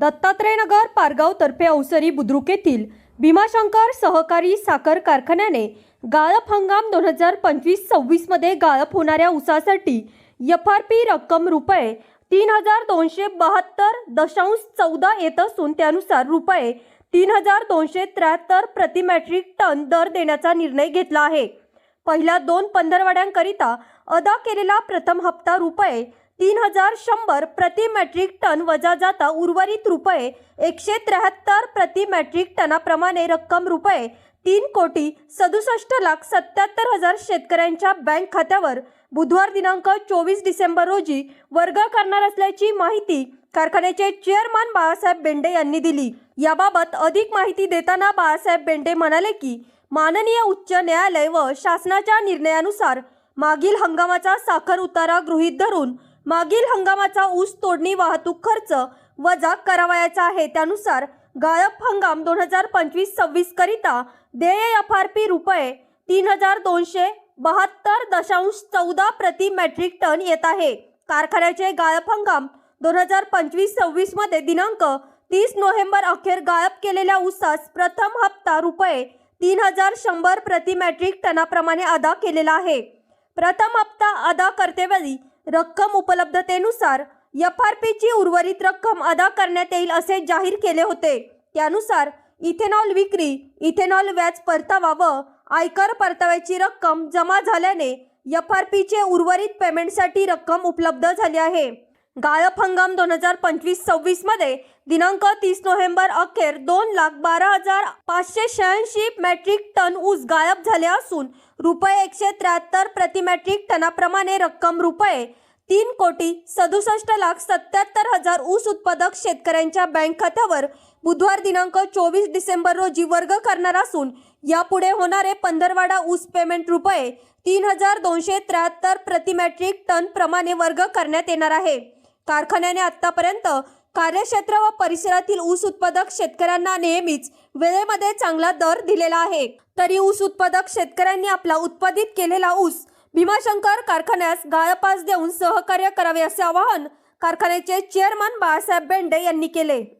दत्तात्रय नगर पारगाव तर्फे अवसरी बुद्रुक येथील भीमाशंकर सहकारी साखर कारखान्याने गाळप हंगाम 2025-26 मध्ये गाळप होणाऱ्या ऊसासाठी एफआरपी रक्कम रुपये 3272.14 येत असून त्यानुसार रुपये 3273 प्रति मेट्रिक टन दर देण्याचा निर्णय घेतला आहे। पहिल्या 2 पंधरवड्यांकरिता अदा केलेला प्रथम हप्ता रुपये 3100 प्रति मेट्रिक टन वजा जाता उर्वरित रुपये 173 प्रति मेट्रिक टनाप्रमाणे रक्कम रुपये 3,67,77,000 शेतकऱ्यांच्या बँक खात्यावर बुधवार दिनांक 24 डिसेंबर रोजी वर्ग करणार असल्याची माहिती कारखान्याचे चेअरमन बाळासाहेब बेंडे यांनी दिली। याबाबत अधिक माहिती देताना बाळासाहेब बेंडे म्हणाले की माननीय उच्च न्यायालय व शासनाच्या निर्णयानुसार मागील हंगामाचा साखर उतारा गृहीत धरून मागील हंगामाचा ऊस तोडणी वाहतूक खर्च वजा करावयाचा आहे। त्यानुसार गाळप हंगाम 2025-26 करिता देय एफआरपी रुपये 3272.14 प्रति मेट्रिक टन येत आहे। कारखान्याचे गाळप हंगाम 2025-26 मध्ये दिनांक 30 नोव्हेंबर अखेर गाळप केलेल्या ऊसास प्रथम हप्ता रुपये 3100 प्रति मेट्रिक टनाप्रमाणे अदा केलेला आहे। प्रथम हप्ता अदा करतेवेळी रक्कम उपलब्धतेनुसार एफआरपीची उर्वरित रक्कम अदा करण्यात येईल असे जाहीर केले होते। त्यानुसार इथेनॉल विक्री, इथेनॉल व्याज परतावा व आयकर परताव्याची रक्कम जमा झाल्याने एफआरपीचे उर्वरित पेमेंटसाठी रक्कम उपलब्ध झाली आहे। गाळप हंगाम 2025-26 मध्ये दिनांक 30 नोव्हेंबर अखेर 2,12,586 मेट्रिक टन ऊस गाळप झाले असून रुपये 173 प्रति मेट्रिक टनाप्रमाणे रक्कम रुपये 3,67,77,000 ऊस उत्पादक शेतकऱ्यांच्या बँक खात्यावर बुधवार दिनांक 24 डिसेंबर रोजी वर्ग करणार असून यापुढे होणारे पंधरवाडा ऊस पेमेंट रुपये 3,273 प्रति मेट्रिक टन प्रमाणे वर्ग करण्यात येणार आहे। कारखान्याने आतापर्यंत कार्यक्षेत्र व परिसरातील ऊस उत्पादक शेतकऱ्यांना नेहमीच वेळेमध्ये चांगला दर दिलेला आहे। तरी ऊस उत्पादक शेतकऱ्यांनी आपला उत्पादित केलेला ऊस भीमाशंकर कारखान्यास गाळपास देऊन सहकार्य करावे असे आवाहन कारखान्याचे चेअरमन बाळासाहेब बेंडे यांनी केले।